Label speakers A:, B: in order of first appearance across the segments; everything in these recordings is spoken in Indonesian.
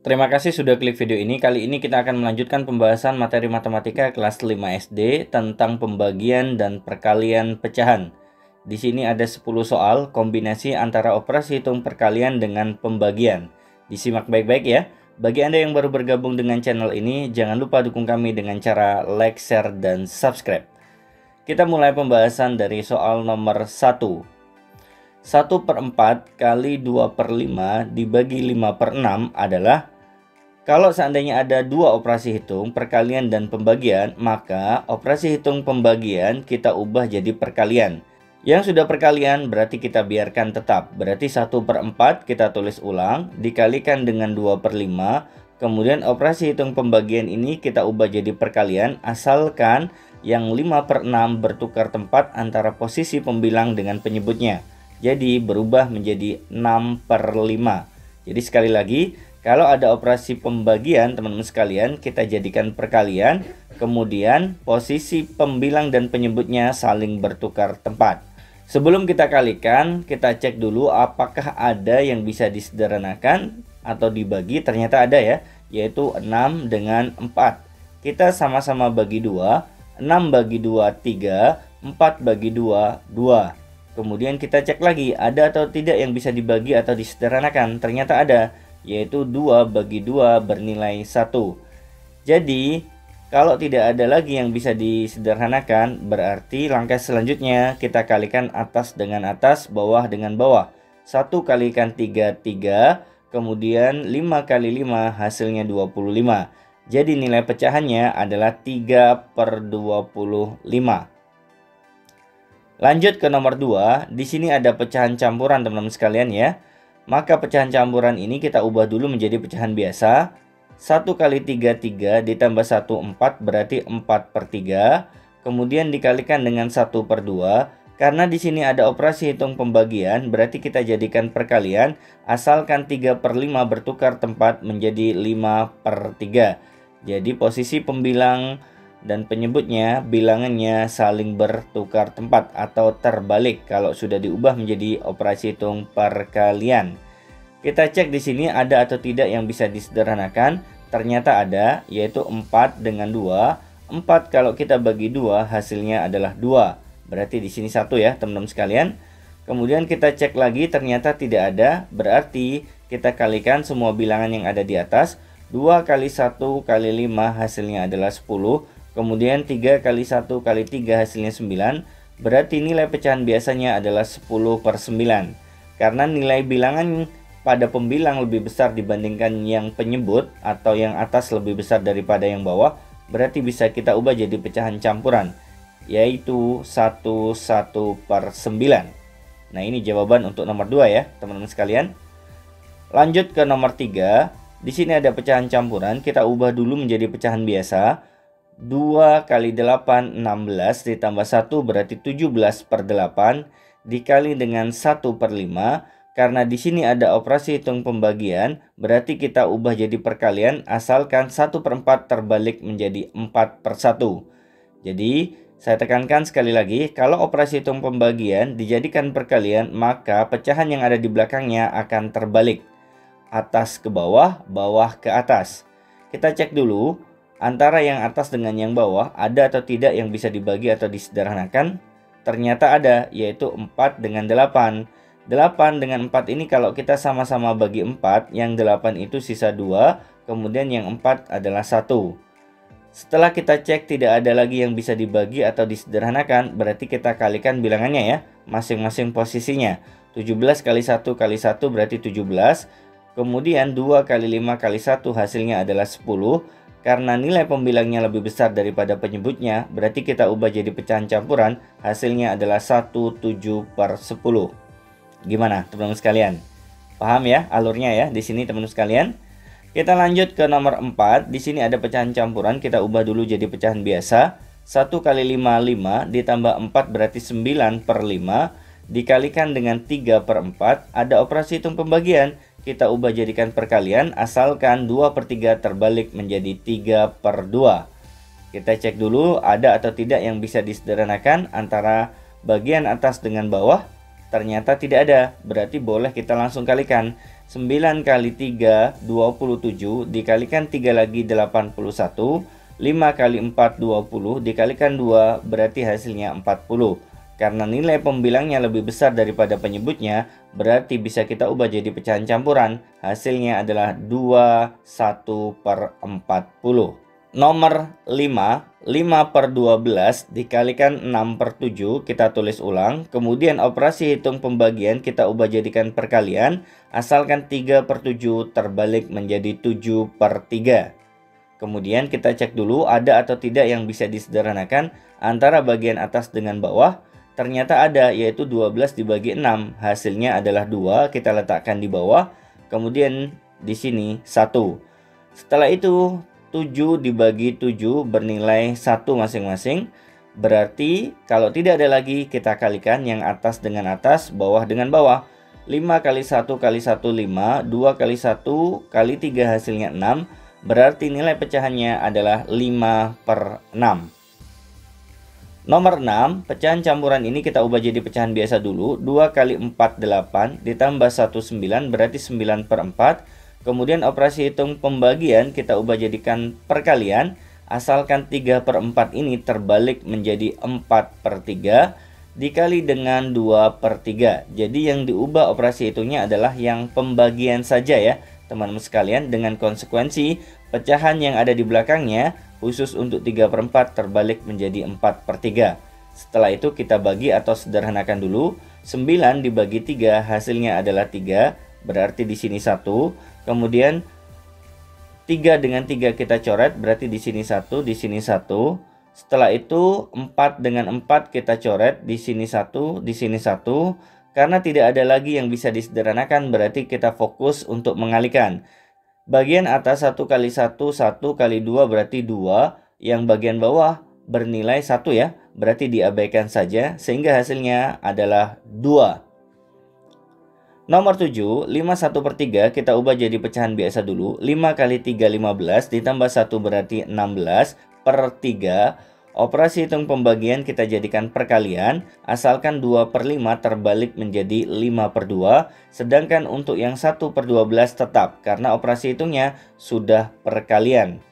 A: Terima kasih sudah klik video ini. Kali ini kita akan melanjutkan pembahasan materi matematika kelas 5 SD tentang pembagian dan perkalian pecahan. Di sini ada 10 soal kombinasi antara operasi hitung perkalian dengan pembagian. Disimak baik-baik ya. Bagi Anda yang baru bergabung dengan channel ini, jangan lupa dukung kami dengan cara like, share, dan subscribe. Kita mulai pembahasan dari soal nomor 1. 1/4 kali 2/5 dibagi 5/6 adalah, kalau seandainya ada dua operasi hitung perkalian dan pembagian, maka operasi hitung pembagian kita ubah jadi perkalian. Yang sudah perkalian berarti kita biarkan tetap. Berarti 1/4 kita tulis ulang dikalikan dengan 2/5. Kemudian operasi hitung pembagian ini kita ubah jadi perkalian asalkan yang 5/6 bertukar tempat antara posisi pembilang dengan penyebutnya. Jadi berubah menjadi 6/5. Jadi sekali lagi, kalau ada operasi pembagian teman-teman sekalian, kita jadikan perkalian, kemudian posisi pembilang dan penyebutnya saling bertukar tempat. Sebelum kita kalikan, kita cek dulu apakah ada yang bisa disederhanakan atau dibagi. Ternyata ada ya, yaitu 6 dengan 4. Kita sama-sama bagi 2, 6 bagi 2, 3, 4 bagi 2, 2. Kemudian kita cek lagi, ada atau tidak yang bisa dibagi atau disederhanakan. Ternyata ada, yaitu 2 bagi 2 bernilai 1. Jadi, kalau tidak ada lagi yang bisa disederhanakan, berarti langkah selanjutnya kita kalikan atas dengan atas, bawah dengan bawah. 1 kalikan 3, 3. Kemudian 5 kali 5 hasilnya 25. Jadi nilai pecahannya adalah 3/25. Lanjut ke nomor 2, di sini ada pecahan campuran teman-teman sekalian ya. Maka pecahan campuran ini kita ubah dulu menjadi pecahan biasa. 1 kali 3, 3 ditambah 1, 4 berarti 4/3. Kemudian dikalikan dengan 1/2. Karena di sini ada operasi hitung pembagian, berarti kita jadikan perkalian asalkan 3/5 bertukar tempat menjadi 5/3. Jadi posisi pembilang dan penyebutnya, bilangannya saling bertukar tempat atau terbalik kalau sudah diubah menjadi operasi hitung perkalian. Kita cek di sini ada atau tidak yang bisa disederhanakan. Ternyata ada, yaitu 4 dengan 2. 4 kalau kita bagi 2 hasilnya adalah 2. Berarti di sini 1 ya teman-teman sekalian. Kemudian kita cek lagi, ternyata tidak ada. Berarti kita kalikan semua bilangan yang ada di atas. 2 kali 1 kali 5 hasilnya adalah 10. Kemudian 3 kali 1 kali 3 hasilnya 9. Berarti nilai pecahan biasanya adalah 10/9. Karena nilai bilangan pada pembilang lebih besar dibandingkan yang penyebut, atau yang atas lebih besar daripada yang bawah, berarti bisa kita ubah jadi pecahan campuran, yaitu 1/9. Nah, ini jawaban untuk nomor 2 ya teman-teman sekalian. Lanjut ke nomor 3. Di sini ada pecahan campuran, kita ubah dulu menjadi pecahan biasa. 2 kali 8, 16 ditambah 1 berarti 17/8 dikali dengan 1/5. Karena di sini ada operasi hitung pembagian, berarti kita ubah jadi perkalian asalkan 1/4 terbalik menjadi 4/1. Jadi saya tekankan sekali lagi, kalau operasi hitung pembagian dijadikan perkalian, maka pecahan yang ada di belakangnya akan terbalik. Atas ke bawah, bawah ke atas. Kita cek dulu antara yang atas dengan yang bawah, ada atau tidak yang bisa dibagi atau disederhanakan. Ternyata ada, yaitu 4 dengan 8. 8 dengan 4 ini kalau kita sama-sama bagi 4, yang 8 itu sisa 2, kemudian yang 4 adalah 1. Setelah kita cek tidak ada lagi yang bisa dibagi atau disederhanakan, berarti kita kalikan bilangannya ya, masing-masing posisinya. 17 kali 1 kali 1 berarti 17. Kemudian 2 kali 5 kali 1 hasilnya adalah 10. Karena nilai pembilangnya lebih besar daripada penyebutnya, berarti kita ubah jadi pecahan campuran, hasilnya adalah 1/7/10. Gimana teman-teman sekalian? Paham ya alurnya ya di sini teman-teman sekalian? Kita lanjut ke nomor 4. Di sini ada pecahan campuran, kita ubah dulu jadi pecahan biasa. 1 kali 5, 5 ditambah 4 berarti 9/5 dikalikan dengan 3/4. Ada operasi hitung pembagian, kita ubah jadikan perkalian asalkan 2/3 terbalik menjadi 3/2. Kita cek dulu ada atau tidak yang bisa disederhanakan antara bagian atas dengan bawah. Ternyata tidak ada, berarti boleh kita langsung kalikan. 9 kali 3, 27, dikalikan 3 lagi 81, 5 kali 4, 20, dikalikan 2, berarti hasilnya 40. Karena nilai pembilangnya lebih besar daripada penyebutnya, berarti bisa kita ubah jadi pecahan campuran. Hasilnya adalah 21/40. Nomor 5, 5 per 12 dikalikan 6 per 7, kita tulis ulang. Kemudian operasi hitung pembagian kita ubah jadikan perkalian, asalkan 3 per 7 terbalik menjadi 7 per 3. Kemudian kita cek dulu ada atau tidak yang bisa disederhanakan antara bagian atas dengan bawah. Ternyata ada, yaitu 12 dibagi 6. Hasilnya adalah 2, kita letakkan di bawah. Kemudian di sini 1. Setelah itu 7 dibagi 7 bernilai 1 masing-masing. Berarti kalau tidak ada lagi, kita kalikan yang atas dengan atas, bawah dengan bawah. 5 kali 1 kali 1 5, 2 kali 1 kali 3 hasilnya 6. Berarti nilai pecahannya adalah 5 per 6. Nomor 6, pecahan campuran ini kita ubah jadi pecahan biasa dulu. 2 kali 4, 8, ditambah 1, 9, berarti 9 per 4. Kemudian operasi hitung pembagian kita ubah jadikan perkalian. Asalkan 3 per 4 ini terbalik menjadi 4 per 3. Dikali dengan 2 per 3. Jadi yang diubah operasi hitungnya adalah yang pembagian saja ya teman-teman sekalian. Dengan konsekuensi pecahan yang ada di belakangnya khusus untuk 3 per 4 terbalik menjadi 4 per 3. Setelah itu kita bagi atau sederhanakan dulu. 9 dibagi 3 hasilnya adalah 3. Berarti di sini 1. Kemudian 3 dengan 3 kita coret, berarti di sini 1, di sini 1. Setelah itu 4 dengan 4 kita coret, di sini 1, di sini 1. Karena tidak ada lagi yang bisa disederhanakan, berarti kita fokus untuk mengalihkan. Bagian atas 1 kali 1, 1 kali 2 berarti 2. Yang bagian bawah bernilai 1 ya, berarti diabaikan saja sehingga hasilnya adalah 2. Nomor 7, 5 1 per 3 kita ubah jadi pecahan biasa dulu. 5 kali 3, 15, ditambah 1 berarti 16 per 3. Operasi hitung pembagian kita jadikan perkalian. Asalkan 2 per 5 terbalik menjadi 5 per 2. Sedangkan untuk yang 1 per 12 tetap, karena operasi hitungnya sudah perkalian.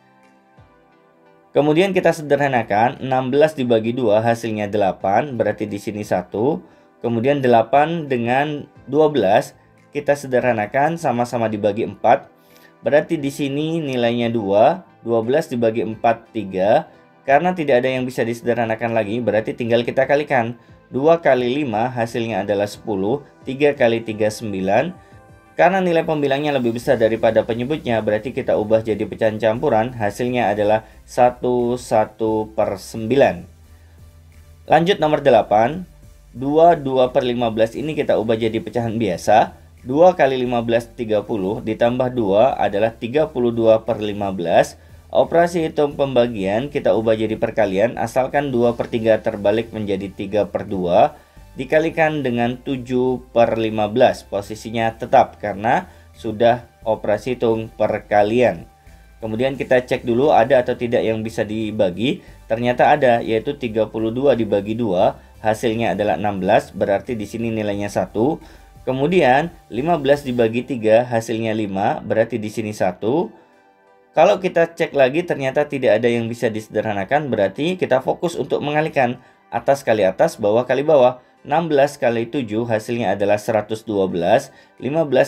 A: Kemudian kita sederhanakan, 16 dibagi 2 hasilnya 8, berarti di sini 1. Kemudian 8 dengan 12 kita sederhanakan, sama-sama dibagi 4. Berarti di sini nilainya 2. 12 dibagi 4 3. Karena tidak ada yang bisa disederhanakan lagi, berarti tinggal kita kalikan. 2 kali 5 hasilnya adalah 10. 3 kali 3 9. Karena nilai pembilangnya lebih besar daripada penyebutnya, berarti kita ubah jadi pecahan campuran. Hasilnya adalah 1 per 9. Lanjut nomor 8. 2 per 15 ini kita ubah jadi pecahan biasa. 2 kali 15 30, ditambah 2 adalah 32 per 15. Operasi hitung pembagian kita ubah jadi perkalian. Asalkan 2 per 3 terbalik menjadi 3 per 2. Dikalikan dengan 7 per 15. Posisinya tetap karena sudah operasi hitung perkalian. Kemudian kita cek dulu ada atau tidak yang bisa dibagi. Ternyata ada, yaitu 32 dibagi 2. Hasilnya adalah 16, berarti di sini nilainya 1. Kemudian 15 dibagi 3 hasilnya 5, berarti di sini 1. Kalau kita cek lagi ternyata tidak ada yang bisa disederhanakan, berarti kita fokus untuk mengalihkan. Atas kali atas, bawah kali bawah. 16 kali 7 hasilnya adalah 112. 15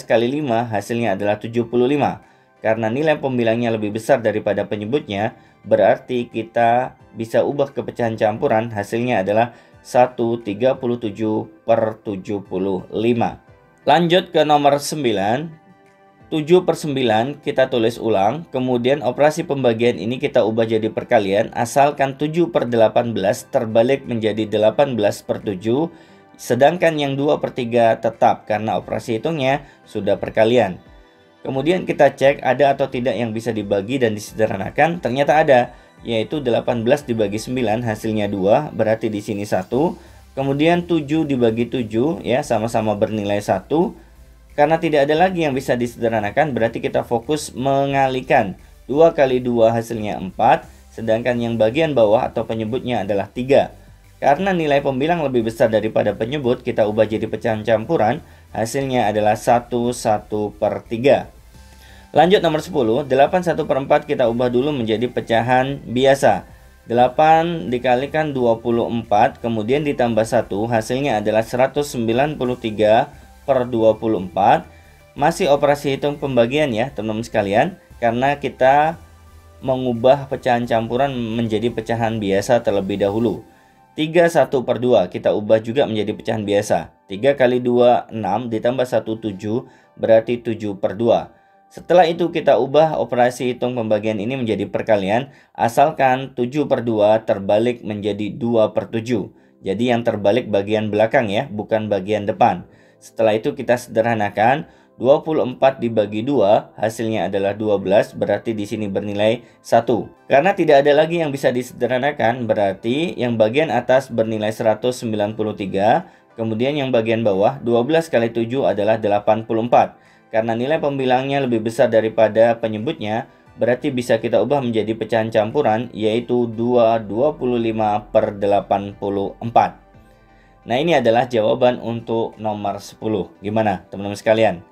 A: kali 5 hasilnya adalah 75. Karena nilai pembilangnya lebih besar daripada penyebutnya, berarti kita bisa ubah ke pecahan campuran. Hasilnya adalah 137 per 75. Lanjut ke nomor 9. 7 per 9 kita tulis ulang. Kemudian operasi pembagian ini kita ubah jadi perkalian. Asalkan 7 per 18 terbalik menjadi 18 per 7. Sedangkan yang 2 per 3 tetap karena operasi hitungnya sudah perkalian. Kemudian kita cek ada atau tidak yang bisa dibagi dan disederhanakan. Ternyata ada, yaitu 18 dibagi 9 hasilnya 2, berarti di sini 1. Kemudian 7 dibagi 7 ya sama-sama bernilai 1. Karena tidak ada lagi yang bisa disederhanakan, berarti kita fokus mengalihkan. 2 kali 2 hasilnya 4, sedangkan yang bagian bawah atau penyebutnya adalah 3. Karena nilai pembilang lebih besar daripada penyebut, kita ubah jadi pecahan campuran. hasilnya adalah 1/1/3. Lanjut nomor 10, 8/1/4 kita ubah dulu menjadi pecahan biasa. 8 dikalikan 24, kemudian ditambah 1, hasilnya adalah 193/24. Masih operasi hitung pembagian ya teman-teman sekalian, karena kita mengubah pecahan campuran menjadi pecahan biasa terlebih dahulu. 3/1/2 kita ubah juga menjadi pecahan biasa. 3 kali 2, 6, ditambah 1, 7, berarti 7/2. Setelah itu kita ubah operasi hitung pembagian ini menjadi perkalian, asalkan 7/2 terbalik menjadi 2/7. Jadi yang terbalik bagian belakang ya, bukan bagian depan. Setelah itu kita sederhanakan, 24 dibagi 2 hasilnya adalah 12, berarti di sini bernilai 1. Karena tidak ada lagi yang bisa disederhanakan, berarti yang bagian atas bernilai 193, kemudian yang bagian bawah 12 kali 7 adalah 84. Karena nilai pembilangnya lebih besar daripada penyebutnya, berarti bisa kita ubah menjadi pecahan campuran, yaitu 2/25/84. Nah, ini adalah jawaban untuk nomor 10. Gimana teman-teman sekalian?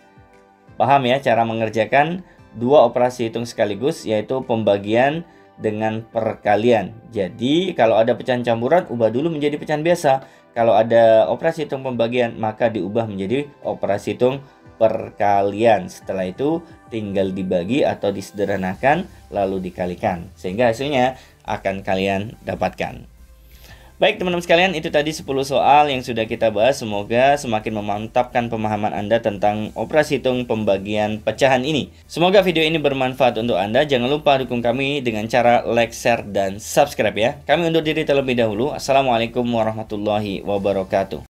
A: Paham ya cara mengerjakan dua operasi hitung sekaligus, yaitu pembagian dengan perkalian. Jadi kalau ada pecahan campuran, ubah dulu menjadi pecahan biasa. Kalau ada operasi hitung pembagian, maka diubah menjadi operasi hitung perkalian. Setelah itu tinggal dibagi atau disederhanakan lalu dikalikan, sehingga hasilnya akan kalian dapatkan. Baik teman-teman sekalian, itu tadi 10 soal yang sudah kita bahas. Semoga semakin memantapkan pemahaman Anda tentang operasi hitung pembagian pecahan ini. Semoga video ini bermanfaat untuk Anda. Jangan lupa dukung kami dengan cara like, share, dan subscribe ya. Kami undur diri terlebih dahulu. Assalamualaikum warahmatullahi wabarakatuh.